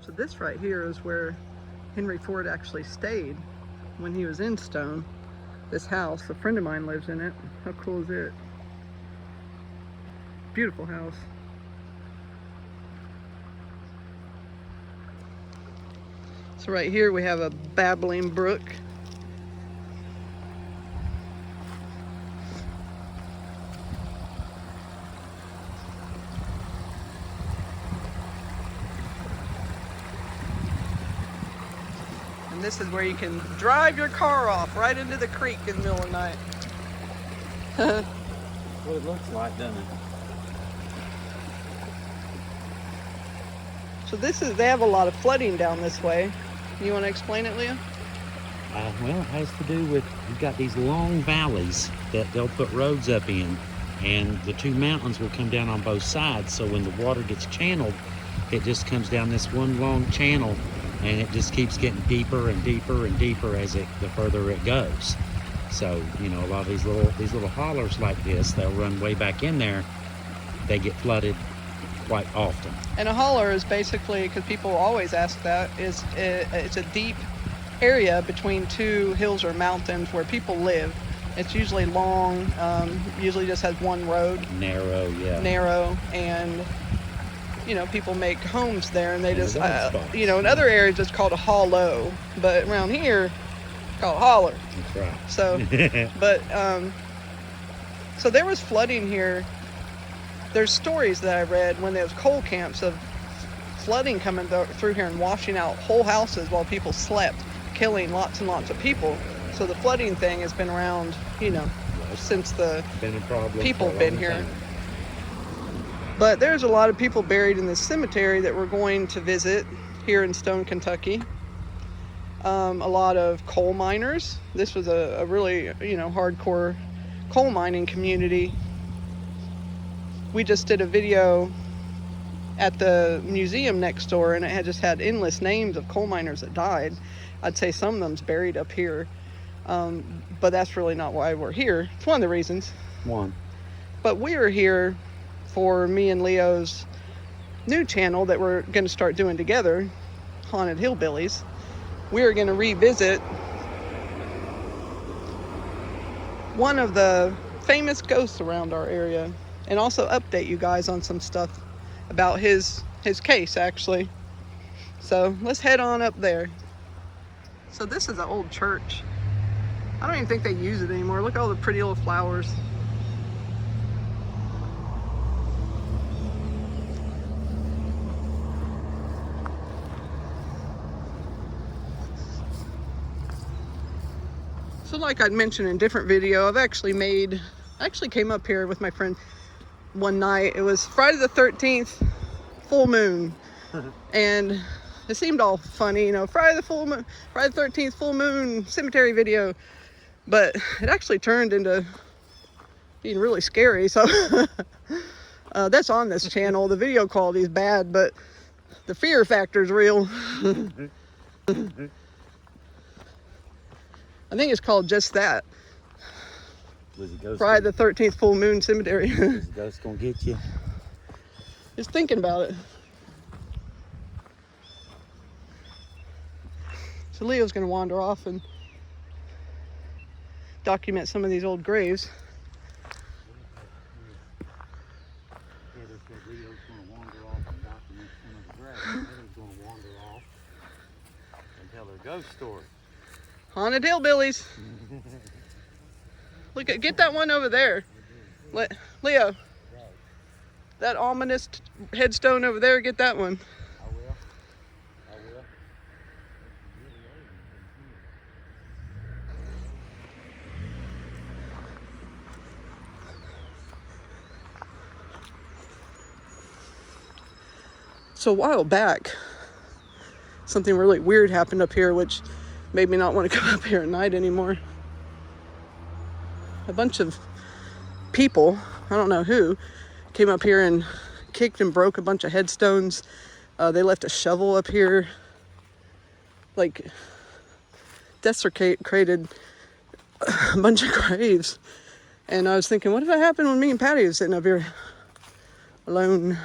So this right here is where Henry Ford actually stayed when he was in Stone. This house, a friend of mine lives in it. How cool is it? Beautiful house. So right here we have a babbling brook. And this is where you can drive your car off right into the creek in the middle of the night. What it looks like, doesn't it? So they have a lot of flooding down this way. You want to explain it, Leah? Well, it has to do with, you've got these long valleys that they'll put roads up in, and the two mountains will come down on both sides. So when the water gets channeled, it just comes down this one long channel, and it just keeps getting deeper and deeper and deeper as the further it goes. So, you know, a lot of these little hollers like this, they'll run way back in there. They get flooded quite often. And a holler is basically, because people always ask that, it's a deep area between two hills or mountains where people live. It's usually long, usually just has one road. Narrow, yeah. Narrow, and you know, people make homes there, and they just, you know, in other areas it's called a hollow, but around here it's called a holler. That's right. So, but, so there was flooding here. There's stories that I read when there was coal camps of flooding coming through here and washing out whole houses while people slept, killing lots and lots of people. So the flooding thing has been around, you know, since the people have been here. But there's a lot of people buried in this cemetery that we're going to visit here in Stone, Kentucky. A lot of coal miners. This was a really, you know, hardcore coal mining community. We just did a video at the museum next door, and it had just had endless names of coal miners that died. I'd say some of them's buried up here, but that's really not why we're here. It's one of the reasons. But we are here for me and Leo's new channel that we're going to start doing together, Haunted Hillbillies. We are going to revisit one of the famous ghosts around our area, and also update you guys on some stuff about his case, actually. So let's head on up there. So this is an old church. I don't even think they use it anymore. Look at all the pretty little flowers. So like I'd mentioned in a different video, I actually came up here with my friend one night. It was Friday the 13th, full moon. And it seemed all funny, you know, Friday the 13th, full moon cemetery video. But it actually turned into being really scary. So that's on this channel. The video quality is bad, but the fear factor is real. I think it's called just that. Friday the 13th full moon cemetery. Is the ghost gonna get you? Just thinking about it. So Leo's gonna wander off and document some of these old graves. Yeah, Leo's gonna wander off and document some of the graves. Heather's gonna wander off and tell her ghost story. Haunted Hillbillies. Look at, get that one over there. Leo, that ominous headstone over there, get that one. I will. So a while back, something really weird happened up here, which made me not want to come up here at night anymore. A bunch of people, I don't know who, came up here and kicked and broke a bunch of headstones. They left a shovel up here, like desecrated a bunch of graves. And I was thinking, what if that happened when me and Patty was sitting up here alone?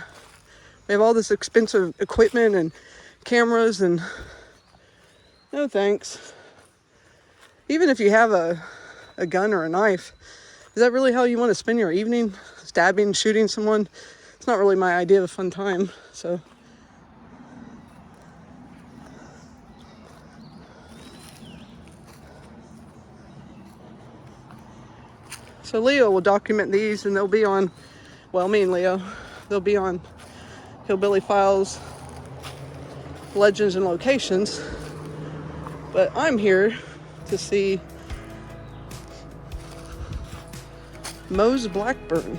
We have all this expensive equipment and cameras, and no thanks. Even if you have a gun or a knife, is that really how you want to spend your evening? Stabbing, shooting someone? It's not really my idea of a fun time, so. So Leo will document these, and they'll be on, well, me and Leo, they'll be on Hillbilly Files, Legends and Locations. But I'm here to see Mose Blackburn.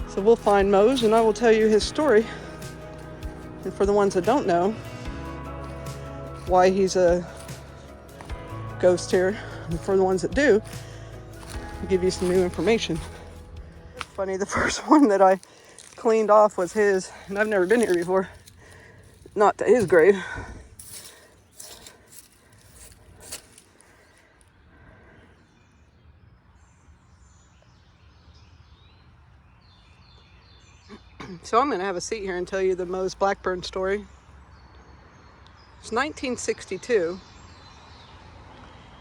So we'll find Mose, and I will tell you his story. And for the ones that don't know why he's a ghost here, and for the ones that do, I'll give you some new information. Funny, the first one that I cleaned off was his, and I've never been here before. Not to his grave. So I'm going to have a seat here and tell you the Mose Blackburn story. It's 1962,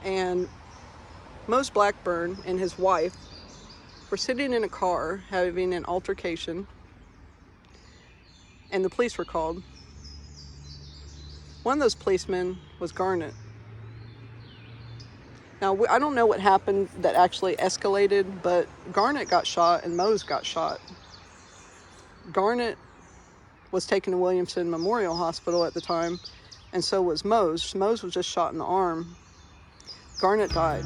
and Mose Blackburn and his wife were sitting in a car having an altercation, and the police were called. One of those policemen was Garnet. Now, I don't know what happened that actually escalated, but Garnet got shot and Mose got shot. Garnet was taken to Williamson Memorial Hospital at the time, and so was Mose. Mose was just shot in the arm. Garnet died.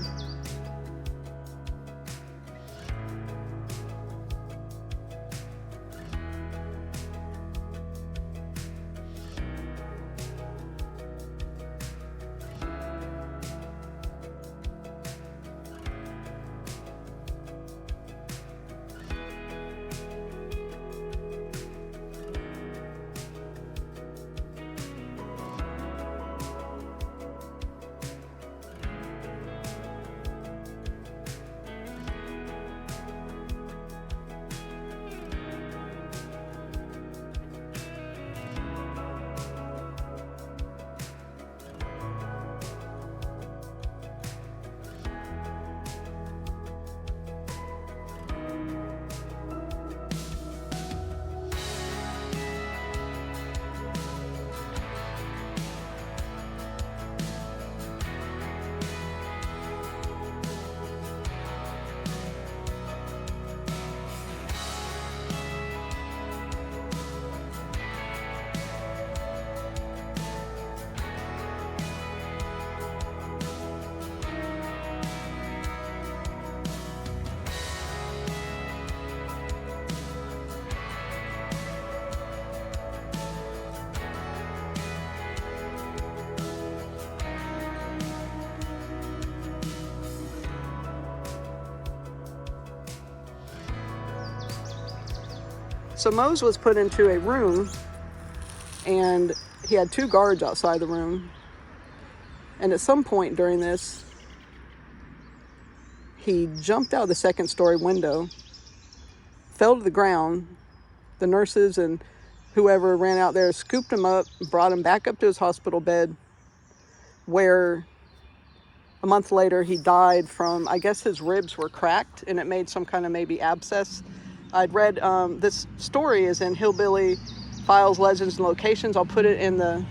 So Mose was put into a room, and he had 2 guards outside the room. And at some point during this, he jumped out of the 2nd story window, fell to the ground. The nurses and whoever ran out there scooped him up, brought him back up to his hospital bed, where a month later he died from, I guess his ribs were cracked and it made some kind of maybe abscess. I'd read, this story is in Hillbilly Files, Legends, and Locations. I'll put it in the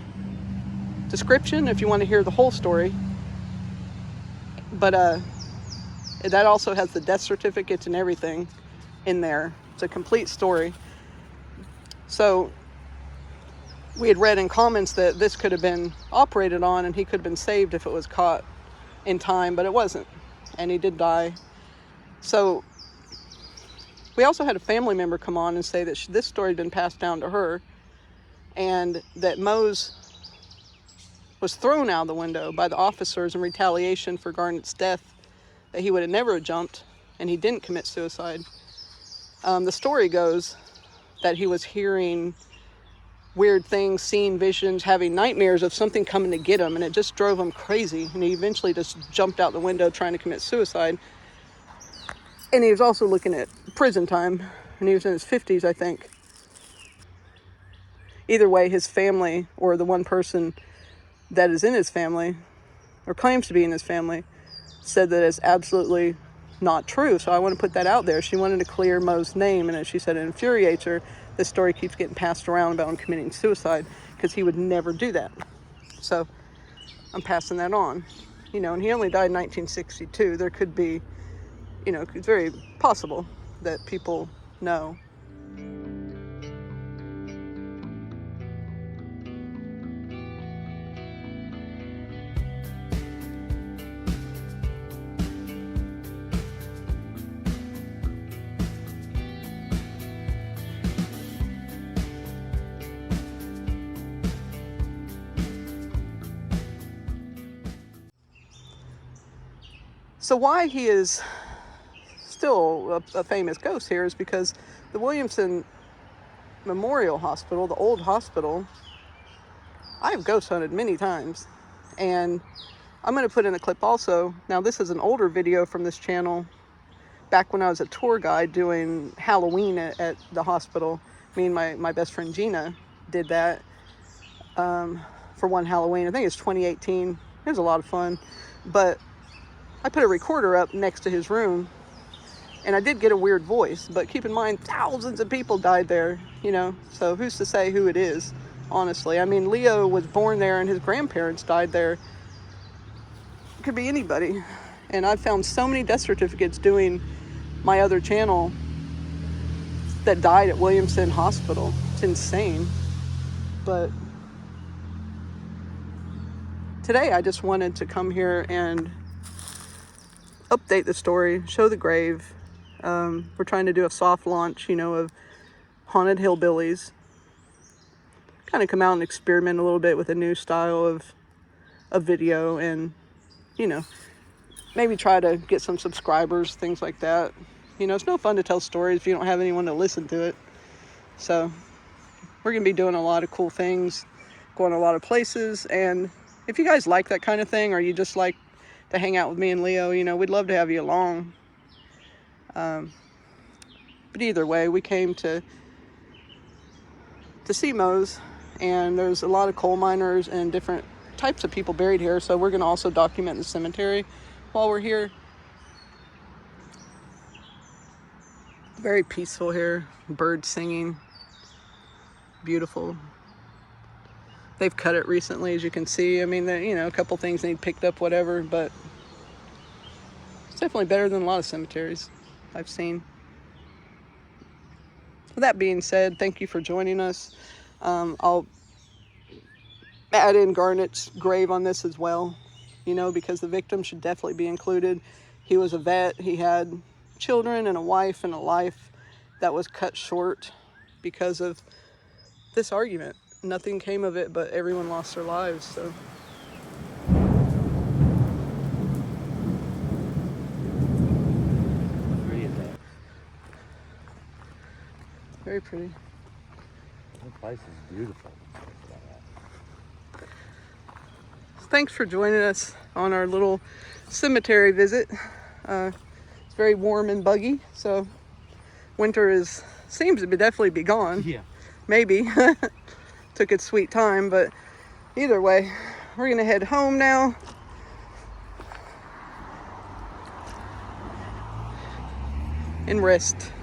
description if you want to hear the whole story. But that also has the death certificates and everything in there. It's a complete story. So we had read in comments that this could have been operated on and he could have been saved if it was caught in time, but it wasn't. And he did die. So we also had a family member come on and say that this story had been passed down to her, and that Mose was thrown out of the window by the officers in retaliation for Garnet's death, that he would have never jumped, and he didn't commit suicide. The story goes that he was hearing weird things, seeing visions, having nightmares of something coming to get him, and it just drove him crazy. And he eventually just jumped out the window trying to commit suicide. And he was also looking at prison time, and he was in his 50s, I think. Either way, his family, or the one person that is in his family, or claims to be in his family, said that it's absolutely not true. So I want to put that out there. She wanted to clear Mo's name, and as she said, it infuriates her. This story keeps getting passed around about him committing suicide, because he would never do that. So I'm passing that on. And he only died in 1962. There could be, it's very possible that people know. So why he is still a famous ghost here is because the Williamson Memorial Hospital, the old hospital, I have ghost hunted many times. And I'm going to put in a clip also. Now, this is an older video from this channel back when I was a tour guide doing Halloween at the hospital. Me and my best friend Gina did that for one Halloween. I think it's 2018. It was a lot of fun. But I put a recorder up next to his room, and I did get a weird voice, but keep in mind, thousands of people died there, so who's to say who it is, honestly. I mean, Leo was born there, and his grandparents died there. It could be anybody. And I've found so many death certificates doing my other channel that died at Williamson Hospital. It's insane. But today I just wanted to come here and update the story, show the grave. We're trying to do a soft launch, of Haunted Hillbillies. Kind of come out and experiment a little bit with a new style of video, and, maybe try to get some subscribers, things like that. It's no fun to tell stories if you don't have anyone to listen to it. So we're going to be doing a lot of cool things, going a lot of places, and if you guys like that kind of thing, or you just like to hang out with me and Leo, we'd love to have you along. But either way, we came to see Mose, and there's a lot of coal miners and different types of people buried here, so we're going to also document the cemetery while we're here. Very peaceful here, birds singing, beautiful. They've cut it recently, as you can see. I mean, a couple things need picked up, whatever, but it's definitely better than a lot of cemeteries I've seen. With that being said, thank you for joining us. I'll add in Garnet's grave on this as well, because the victim should definitely be included. He was a vet. He had children and a wife and a life that was cut short because of this argument. Nothing came of it, but everyone lost their lives, so. Very pretty. That place is beautiful. Thanks for joining us on our little cemetery visit. It's very warm and buggy, so winter seems to definitely be gone. Yeah. Maybe. Took its sweet time, but either way, we're gonna head home now. And rest.